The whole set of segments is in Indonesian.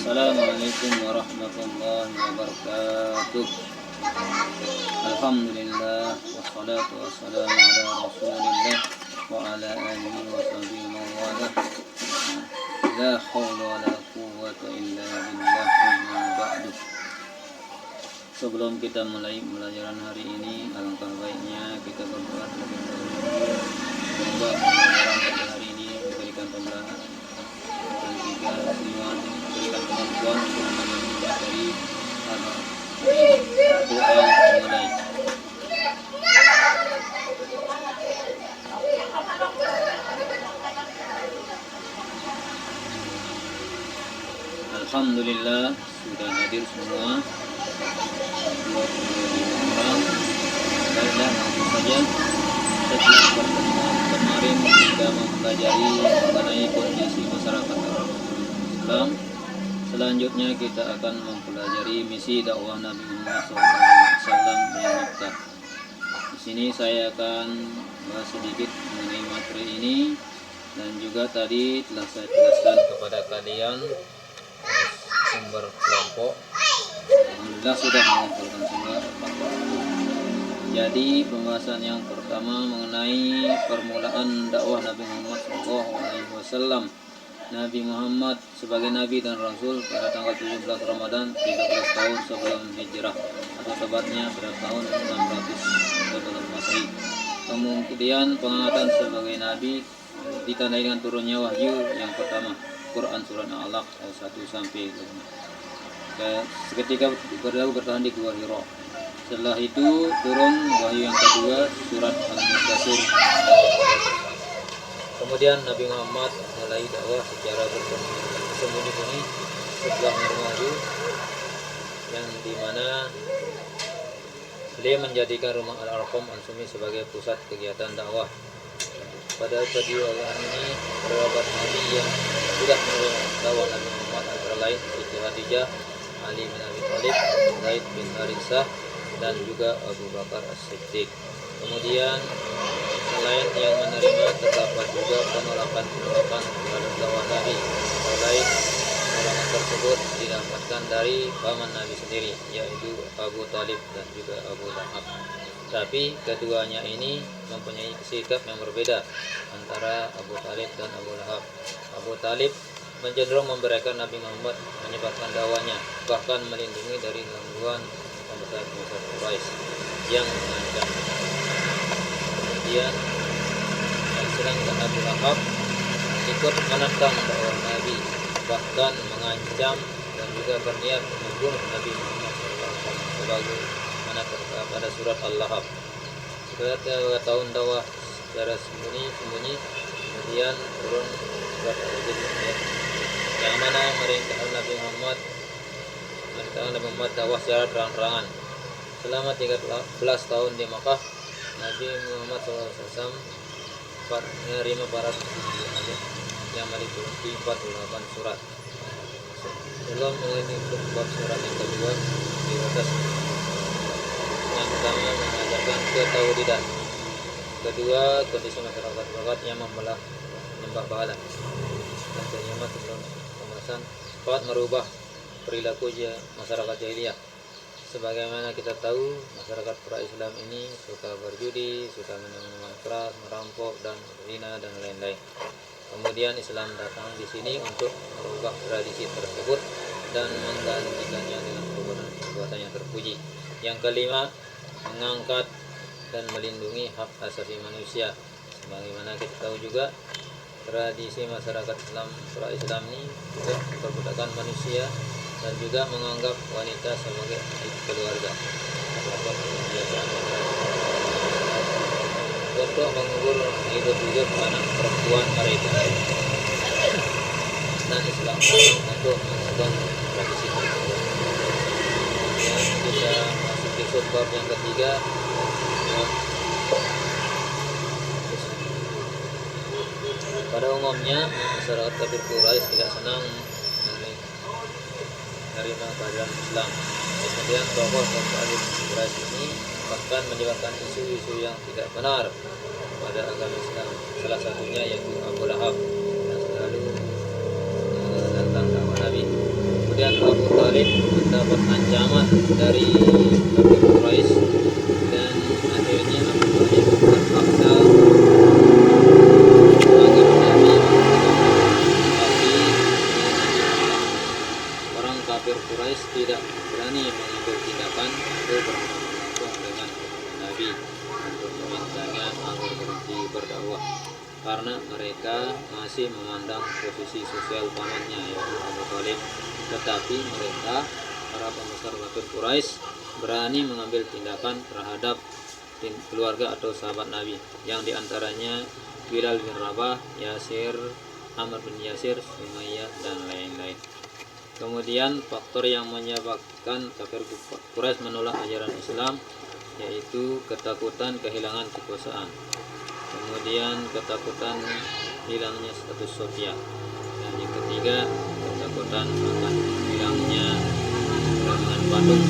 Assalamualaikum warahmatullahi wabarakatuh. Alhamdulillah wassalatu wassalamu ala Rasulillah wa ala alihi wa sahbihi wa wala. La haula wala quwwata illa billah amma ba'du. Sebelum kita mulai pelajaran hari ini, alangkah baiknya kita berdoa terlebih dahulu. Semoga pelajaran pada hari ini diberikan pembelajaran dan juga diberikan kemampuan untuk menghindar dari doa yang mulai. Alhamdulillah sudah hadir semua 25 orang. Baiklah, langsung saja. Setelah pertemuan kemarin kita mempelajari mengenai kondisi masyarakat Arab Islam. Selanjutnya kita akan mempelajari misi dakwah Nabi Muhammad SAW di Makkah. Di sini saya akan bahas sedikit mengenai materi ini, dan juga tadi telah saya jelaskan kepada kalian sumber kelompok. Alhamdulillah sudah mengumpulkan sumber. Jadi pembahasan yang pertama mengenai permulaan dakwah Nabi Muhammad SAW. Nabi Muhammad sebagai Nabi dan Rasul pada tanggal 17 Ramadan 13 tahun sebelum hijrah, atau tepatnya pada tahun 600 sebelum Masehi. Kemudian pengangkatan sebagai Nabi ditandai dengan turunnya wahyu yang pertama, Quran Surah Al-Alaq ayat 1 sampai 5. Seketika bertahan di Gua Hira. Setelah itu turun wahyu yang kedua, surat Al-Mudaththir. Kemudian Nabi Muhammad mulai dakwah secara bersembunyi-sembunyi setelah menerima wahyu, yang dimana beliau menjadikan rumah Al-Arqam Al-Sumi sebagai pusat kegiatan dakwah. Pada perjuangan ini kerabat Nabi yang sudah menerima dakwah Nabi Muhammad antara lain Siti Khadijah, Ali bin Abi Thalib, Zaid bin Harithah, dan juga Abu Bakar As-Siddiq. Kemudian selain yang menerima, terdapat juga penolakan terhadap dakwah Nabi. Selain penolakan tersebut didapatkan dari paman Nabi sendiri, yaitu Abu Thalib dan juga Abu Lahab. Tapi keduanya ini mempunyai sikap yang berbeda antara Abu Thalib dan Abu Lahab. Abu Thalib mencenderung memberikan Nabi Muhammad menyebarkan dakwahnya, bahkan melindungi dari gangguan pembesar-pembesar Quraisy yang mengancam. Kemudian sedangkan Abu Lahab ikut menentang dakwah Nabi, bahkan mengancam dan juga berniat membunuh Nabi Muhammad sebagaimana terdapat pada surat Al-Lahab. Setelah tahun dakwah secara sembunyi-sembunyi, kemudian turun surat Al-Jinn, yang mana merintah Nabi Muhammad dakwah secara terang-terangan. Selama 13 tahun di Makkah, Nabi Muhammad SAW menerima para yang meliputi 48 surat. Sebelum menutup bab surat yang kedua di atas, yang pertama mengajarkan ketauhidan, kedua kondisi masyarakat barat yang menyembah berhala, dan kelima sebelum pembahasan dapat merubah perilaku masyarakat jahiliyah. Sebagaimana kita tahu, masyarakat pra-Islam ini suka berjudi, suka minuman keras, merampok, dan zina dan lain-lain. Kemudian Islam datang di sini untuk merubah tradisi tersebut dan menggantikannya dengan perbuatan yang terpuji. Yang kelima, mengangkat dan melindungi hak asasi manusia. Sebagaimana kita tahu juga, tradisi masyarakat Islam pra-Islam ini juga perbudakan manusia dan juga menganggap wanita sebagai keluarga. Untuk mengubur hidup anak perempuan mereka, dan Islam untuk mengubah tradisi tersebut. Kemudian kita masuk di subbab yang ketiga. Pada umumnya masyarakat kafir Quraisy tidak senang menerima keadaan Islam. Kemudian tokoh kafir Quraisy ini bahkan menyebarkan isu-isu yang tidak benar pada agama Islam. Salah satunya yaitu Abu Lahab yang selalu menentang dakwah Nabi. Kemudian Abu Thalib mendapat ancaman dari kafir Quraisy, dan akhirnya Abu Thalib terpaksa mengambil Nabi, tapi orang kafir Quraisy tidak berani mengambil tindakan untuk berlangsung dengan Nabi untuk memintanya agar berhenti berdakwah, karena mereka masih memandang posisi sosial pamannya yaitu Abu Thalib. Tetapi mereka, para pembesar kafir Quraisy, berani mengambil tindakan terhadap keluarga atau sahabat Nabi, yang diantaranya Bilal bin Rabah, Yasir, Amr bin Yasir, Sumayyah, dan lain-lain. Kemudian faktor yang menyebabkan kafir Quraisy menolak ajaran Islam yaitu ketakutan kehilangan kekuasaan, kemudian ketakutan hilangnya status sosial, dan yang ketiga ketakutan akan hilangnya keragaman Bandung.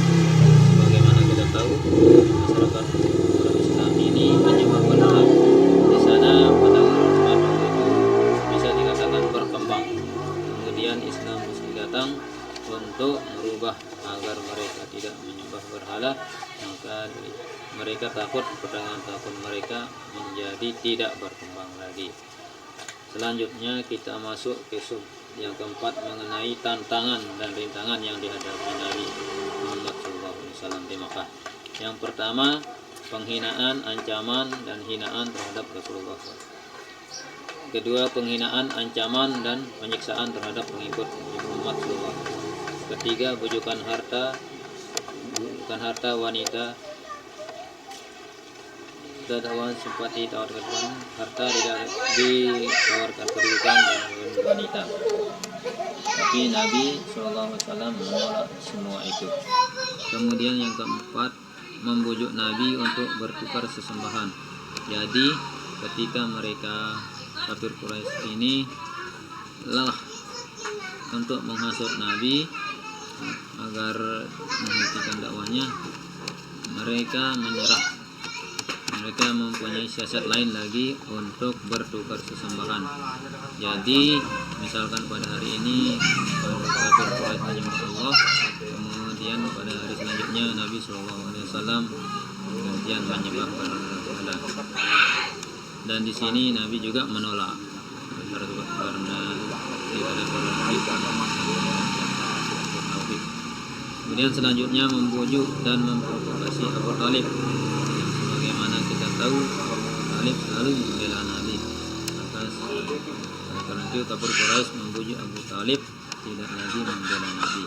Sebagaimana kita tahu, masyarakat orang Islam ini menyembah berhala. Di sana pada Bandung itu bisa dikatakan berkembang. Kemudian Islam mesti datang untuk merubah agar mereka tidak menyembah berhala, maka mereka takut, pedangan takut mereka menjadi tidak berkembang lagi. Selanjutnya kita masuk ke sub yang keempat mengenai tantangan dan rintangan yang dihadapi Nabi Muhammad SAW di Makkah. Yang pertama, penghinaan, ancaman, dan hinaan terhadap Rasulullah. Kedua, penghinaan, ancaman, dan penyiksaan terhadap pengikut Muhammad SAW. Ketiga, bujukan harta, bukan harta, wanita, ditawarkan simpati, ditawarkan harta, ditawarkan kedudukan dan wanita. Tapi Nabi SAW menolak semua itu. Kemudian yang keempat, membujuk Nabi untuk bertukar sesembahan. Jadi ketika mereka kafir Quraisy ini lelah untuk menghasut Nabi agar menghentikan dakwahnya, mereka menyerah. Mereka mempunyai siasat lain lagi untuk bertukar sesembahan. Jadi misalkan pada hari ini kafir Quraisy menyembah Allah, kemudian pada hari selanjutnya Nabi SAW kemudian menyembah berhala. Dan di sini Nabi juga menolak karena tidak ada tauhid. Kemudian selanjutnya membujuk dan memprovokasi Abu Thalib. Sebagaimana kita tahu, Abu Thalib selalu membela Nabi. Maka karena itu kafir Quraisy membujuk Abu Thalib tidak lagi membela Nabi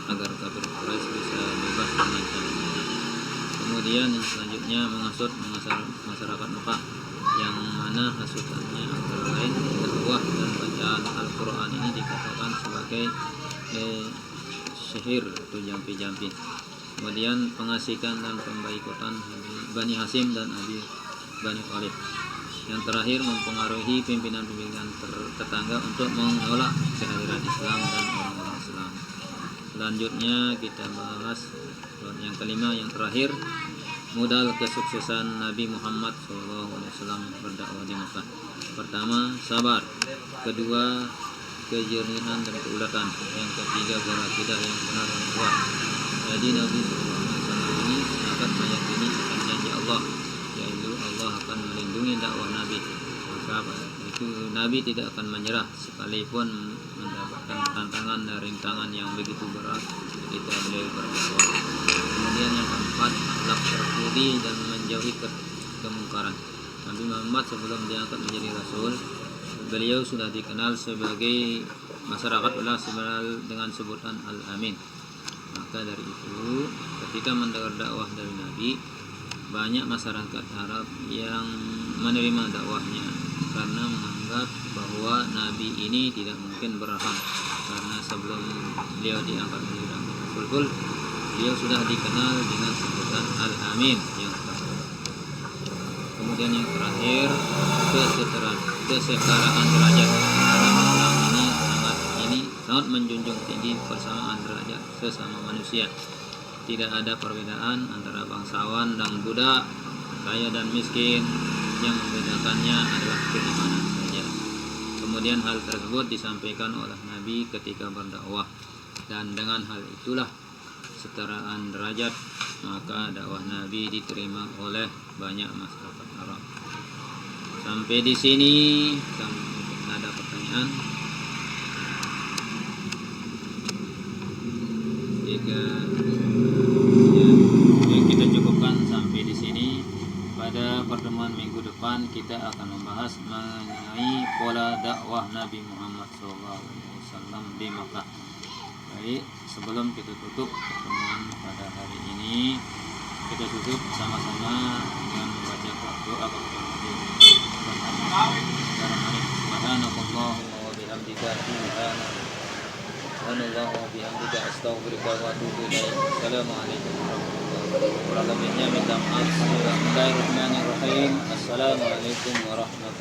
agar kafir Quraisy bisa bebas mengancam Nabi. Kemudian yang selanjutnya menghasut masyarakat Mekah, yang mana hasutannya antara lain dakwah dan bacaan Al-Quran ini dikatakan sebagai sihir atau jampi-jampi. Kemudian pengasikan dan pembaikotan Bani Hasyim dan Bani Thalib. Yang terakhir mempengaruhi pimpinan-pimpinan tetangga untuk menolak kehadiran Islam dan orang-orang Islam. Selanjutnya kita bahas yang kelima, yang terakhir, modal kesuksesan Nabi Muhammad SAW berdakwah di Makkah. Pertama, sabar. Kedua, kejernihan dan keulatan. Yang ketiga, berakidah yang benar dan kuat. Jadi Nabi SAW ini sangat meyakini akan janji Allah, yaitu Allah akan melindungi dakwah Nabi. Maka itu Nabi tidak akan menyerah sekalipun mendapatkan tantangan dan rintangan yang begitu berat ketika beliau berdakwah. Kemudian yang keempat, akhlak terpuji dan menjauhi kemungkaran. Nabi Muhammad sebelum diangkat menjadi Rasul, beliau sudah dikenal sebagai masyarakat dengan sebutan Al-Amin. Maka dari itu ketika mendengar dakwah dari Nabi, banyak masyarakat Arab yang menerima dakwahnya karena menganggap bahwa Nabi ini tidak mungkin berhak, karena sebelum beliau diangkat menjadi Rasul, beliau sudah dikenal dengan sebutan Al-Amin yang pertama. Kemudian yang terakhir, kesetaraan derajat. Islam ini sangat menjunjung tinggi persamaan derajat sesama manusia. Tidak ada perbedaan antara bangsawan dan budak, kaya dan miskin. Yang membedakannya adalah keimanan saja. Kemudian hal tersebut disampaikan oleh Nabi ketika berdakwah, dan dengan hal itulah kesetaraan derajat, maka dakwah Nabi diterima oleh banyak masyarakat Arab. Sampai di sini ada pertanyaan. Jika ya, kita cukupkan sampai di sini. Pada pertemuan minggu depan kita akan membahas mengenai pola dakwah Nabi Muhammad SAW di Makkah. Baik, sebelum kita tutup pertemuan pada hari ini, kita tutup sama-sama dengan membaca doa kepada Nabi. Subhanallah wa bihamdika astaghfiruka wa atubu ilaik. Assalamualaikum warahmatullahi wabarakatuh. Kurang lebihnya minta maaf. Bismillahirrahmanirrahim. Assalamualaikum warahmatullahi wabarakatuh.